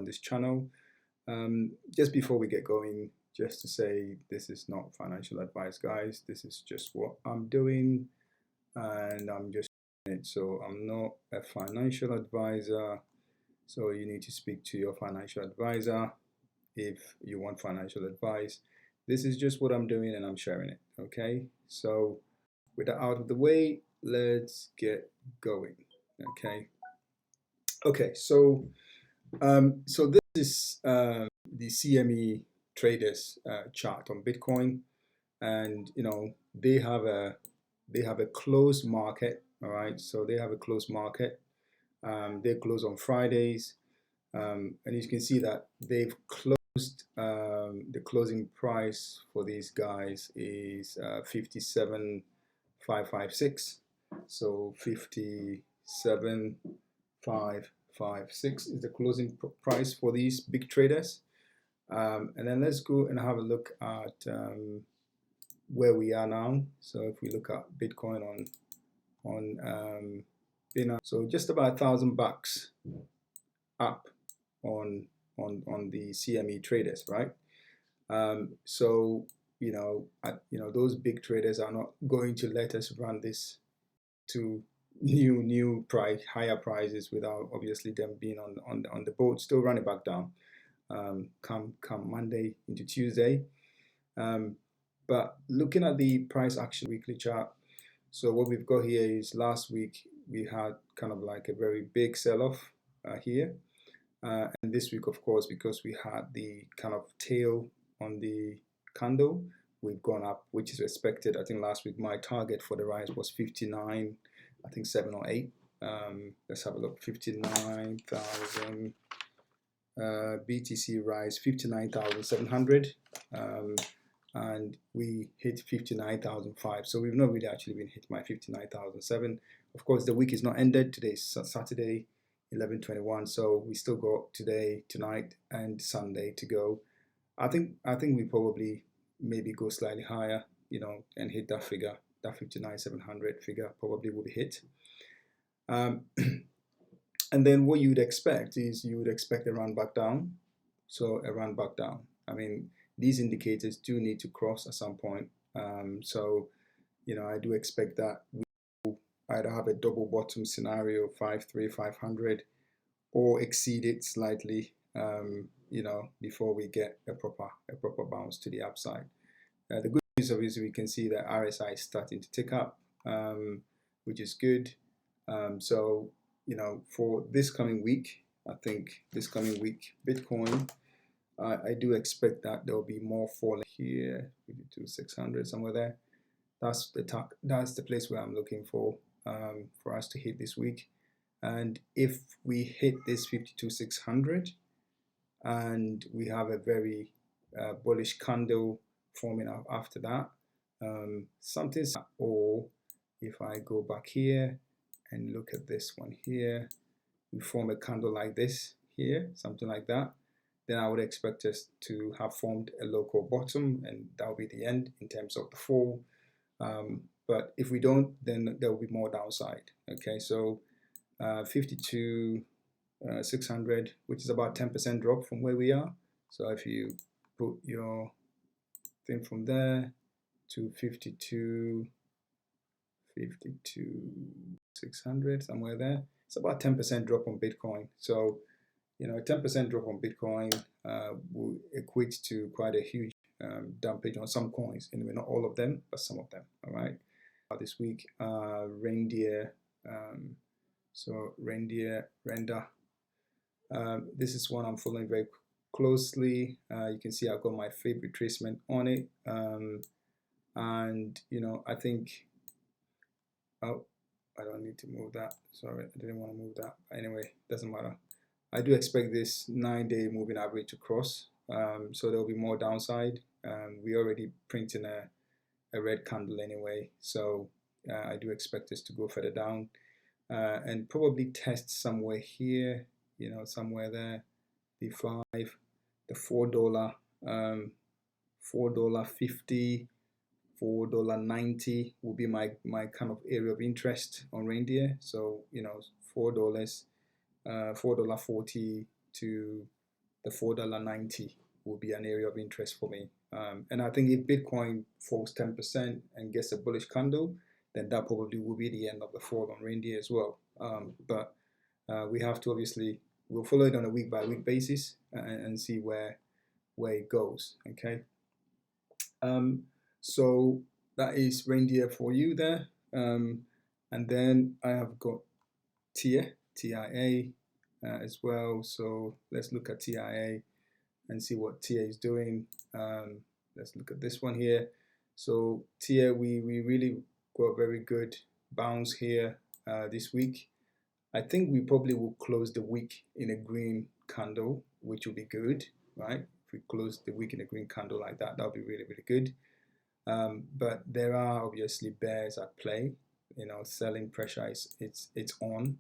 on this channel. Just before we get going, just to say this is not financial advice, guys. This is just what I'm doing, and I'm just doing it. So I'm not a financial advisor. So you need to speak to your financial advisor if you want financial advice. This is just what I'm doing, and I'm sharing it. Okay. So with that out of the way, let's get going. Okay. So this is the CME traders chart on Bitcoin, and they have a closed market. All right, so they have a closed market. They close on Fridays, and you can see that they've closed. The closing price for these guys is 57,556. So 57,556 is the closing price for these big traders. And then let's go and have a look at where we are now. So if we look at Bitcoin on Binance, so just about $1,000 up on the CME traders, right? So those big traders are not going to let us run this to new price, higher prices without obviously them being on the boat. Still run it back down come Monday into Tuesday. But looking at the price action weekly chart, so what we've got here is last week we had kind of like a very big sell-off here, and this week, of course, because we had the kind of tail on the candle, we've gone up, which is expected. I think last week my target for the rise was 59, I think 7 or 8. Let's have a look. 59,000 BTC rise 59,700, and we hit 59,005. So we've not really actually been hit by 59,007. Of course, the week is not ended. Today is Saturday, 11/21. So we still got today, tonight, and Sunday to go. I think we probably maybe go slightly higher, and hit that figure. That 59,700 figure probably will be hit. And then what you would expect is you would expect a run back down. So a run back down. I mean, these indicators do need to cross at some point. So I do expect that we will either have a double bottom scenario, 5,500, or exceed it slightly, before we get a proper bounce to the upside. The good news, obviously, we can see that RSI is starting to tick up, which is good. So for this coming week, I think this coming week, Bitcoin, I do expect that there will be more falling here, 52,600, somewhere there. That's the place where I'm looking for us to hit this week. And if we hit this 52,600 and we have a very bullish candle forming up after that, or if I go back here and look at this one here, we form a candle like this here, something like that, then I would expect us to have formed a local bottom, and that will be the end in terms of the fall. But if we don't, then there will be more downside. Okay, so 52,600, which is about 10% drop from where we are. So if you put your thing from there to 52,600, somewhere there, it's about 10% drop on Bitcoin. So a 10% drop on Bitcoin will equate to quite a huge dumpage on some coins. Anyway, not all of them, but some of them. All right. This week, RNDR. So render. This is one I'm following very closely. You can see I've got my favorite retracement on it, and I think. Oh, I don't need to move that. Sorry, I didn't want to move that. Anyway, doesn't matter. I do expect this 9-day moving average to cross, so there will be more downside. We already printing a red candle anyway, so I do expect us to go further down and probably test somewhere here, somewhere there, the $4, $4.50, $4.90 will be my kind of area of interest on reindeer. So $4, $4.40 to the $4.90 will be an area of interest for me. And I think if Bitcoin falls 10% and gets a bullish candle, then that probably will be the end of the fall on RNDR as well. But we have to obviously, we'll follow it on a week by week basis and see where it goes. Okay. So that is RNDR for you there. And then I have got TIA as well. So let's look at TIA and see what TIA is doing. Let's look at this one here. So TIA, we really got a very good bounce here this week. I think we probably will close the week in a green candle, which will be good, right? If we close the week in a green candle like that, that'll be really, really good. But there are obviously bears at play. You know, selling pressure it's on.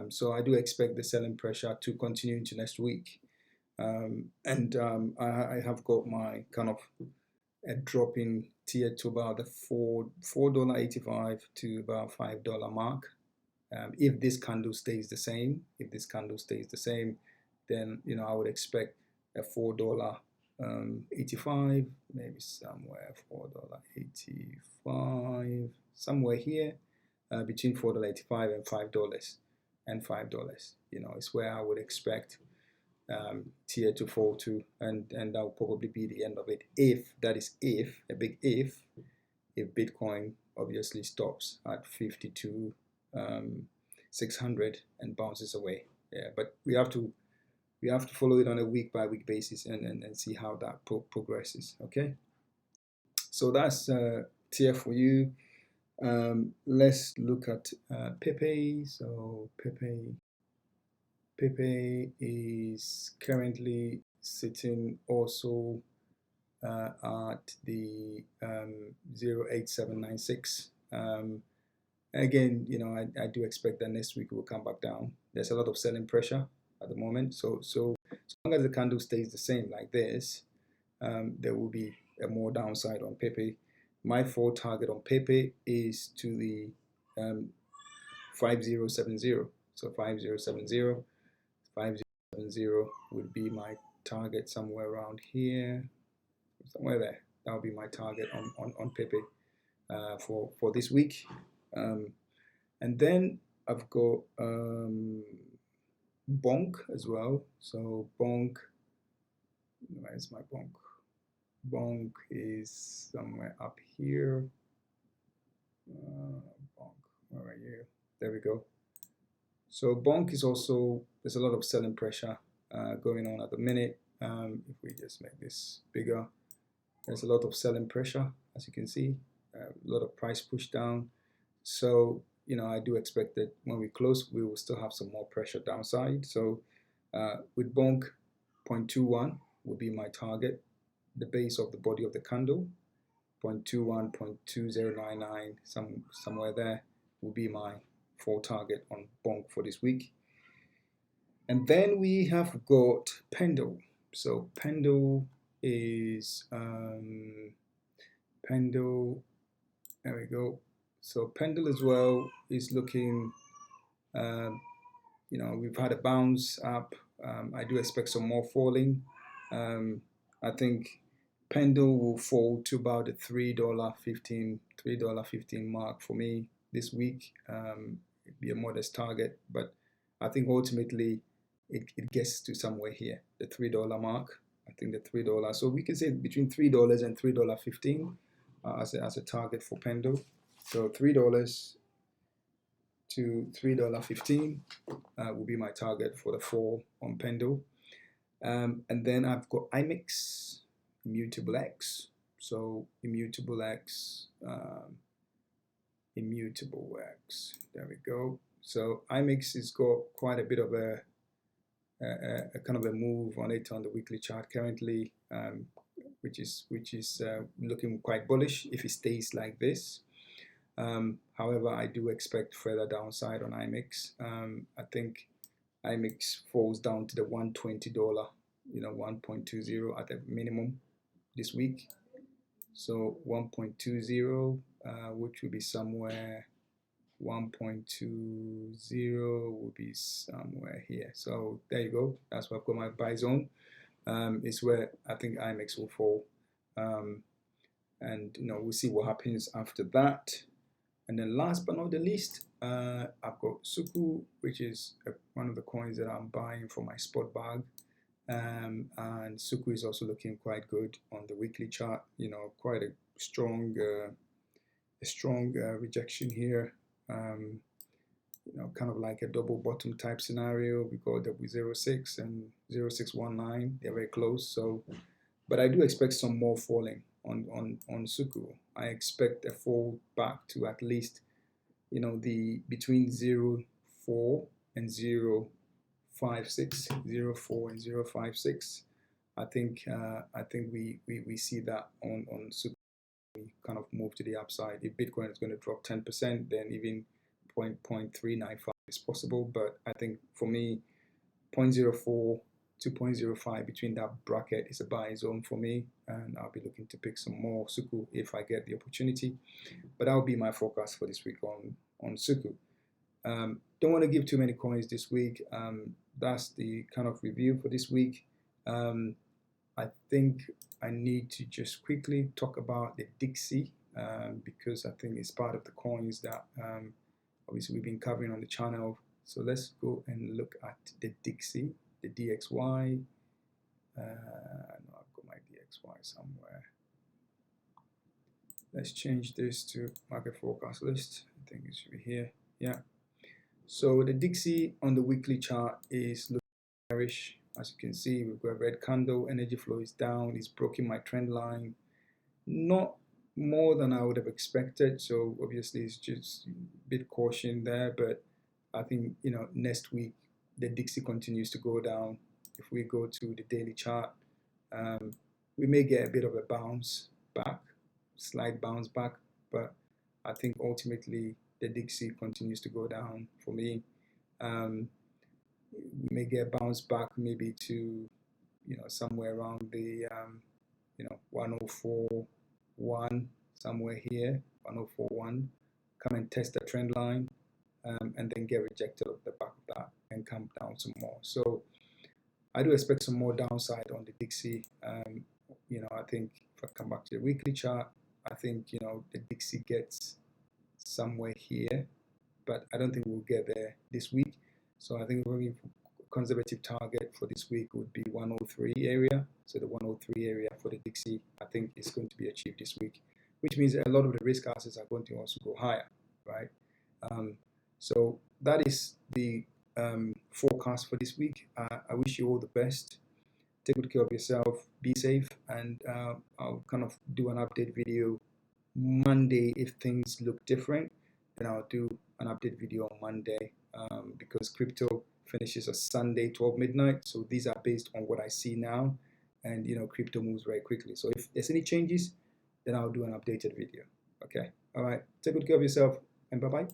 So I do expect the selling pressure to continue into next week. I have got my kind of a drop in tier to about the $4.85 to about $5 mark. If this candle stays the same, then you know I would expect a $4.85, maybe somewhere $4.85, somewhere here between $4.85 and $5. You know, it's where I would expect tier to fall to, and that will probably be the end of it. If that is a big if Bitcoin obviously stops at 52,600 and bounces away. Yeah, but we have to follow it on a week by week basis and see how that progresses. Okay, so that's tier for you. Let's look at PEPE. So PEPE is currently sitting also at the 0.8796. Again, you know, I do expect that next week it will come back down. There's a lot of selling pressure at the moment. So as long as the candle stays the same like this, there will be a more downside on PEPE. My fall target on PEPE is to the 5070. So 5070 would be my target, somewhere around here, somewhere there. That would be my target on PEPE for this week. And then I've got BONK as well. So BONK, where's my BONK? BONK is somewhere up here. BONK, where are you? There we go. So BONK is also, there's a lot of selling pressure going on at the minute. If we just make this bigger, there's a lot of selling pressure, as you can see, a lot of price push down. So, you know, I do expect that when we close, we will still have some more pressure downside. So with BONK, 0.21 will be my target, the base of the body of the candle. 0.21, 0.2099, somewhere there will be my fall target on BONK for this week. And then we have got PENDLE. So PENDLE is PENDLE, there we go. So PENDLE as well is looking, you know, we've had a bounce up. I do expect some more falling. I think PENDLE will fall to about the $3.15 mark for me this week. It'd be a modest target, but I think ultimately it gets to somewhere here, the $3 mark. I think the $3. So we can say between $3 and $3.15 as a target for PENDLE. So $3 to $3.15 will be my target for the fall on PENDLE. And then I've got IMEX, Immutable X. So Immutable X, there we go. So IMEX has got quite a bit of a kind of a move on it on the weekly chart currently, which is looking quite bullish if it stays like this. However, I do expect further downside on IMEX. I think IMEX falls down to the $120, you know, 1.20 at the minimum this week. So 1.20, which will be somewhere 1.20 will be somewhere here. So there you go. That's where I've got my buy zone. It's where I think IMX will fall. And we'll see what happens after that. And then last but not the least, I've got SUKU, which is one of the coins that I'm buying for my spot bag. And SUKU is also looking quite good on the weekly chart. Quite a strong rejection here. Kind of like a double bottom type scenario. We got W06 and 0619. They're very close. So, but I do expect some more falling on SUKU. I expect a fall back to at least, the between 0.4 and 0.56, 0.4 and 0.56. I think we see that on SUKU kind of move to the upside. If Bitcoin is going to drop 10%, then even 0.395 is possible. But I think for me, 0.04 to 0.05 between that bracket is a buy zone for me, and I'll be looking to pick some more SUKU if I get the opportunity. But that'll be my forecast for this week on SUKU. Don't want to give too many coins this week. That's the kind of review for this week. I think I need to just quickly talk about the Dixie, because I think it's part of the coins that obviously we've been covering on the channel. So let's go and look at the Dixie, the DXY. No, I've got my DXY somewhere. Let's change this to market forecast list. I think it should be here. Yeah. So the Dixie on the weekly chart is looking bearish. As you can see, we've got a red candle. Energy flow is down. It's broken my trend line. Not more than I would have expected. So obviously it's just a bit caution there. But I think, next week, the Dixie continues to go down. If we go to the daily chart, we may get a bit of a bounce back, slight bounce back. But I think ultimately the Dixie continues to go down for me. We may get a bounce back maybe to, somewhere around the, 104.1, somewhere here, 104.1, come and test the trend line, and then get rejected off the back of that and come down some more. So I do expect some more downside on the Dixie. I think if I come back to the weekly chart, I think, the Dixie gets somewhere here, but I don't think we'll get there this week. So I think a conservative target for this week would be 103 area. So the 103 area for the Dixie, I think is going to be achieved this week, which means a lot of the risk assets are going to also go higher, right? So that is the forecast for this week. I wish you all the best. Take good care of yourself, be safe, and I'll kind of do an update video Monday. If things look different, then I'll do an update video on Monday, because crypto finishes on Sunday 12 midnight. So these are based on what I see now, and crypto moves very quickly. So if there's any changes, then I'll do an updated video. Okay, all right, take good care of yourself, and bye-bye.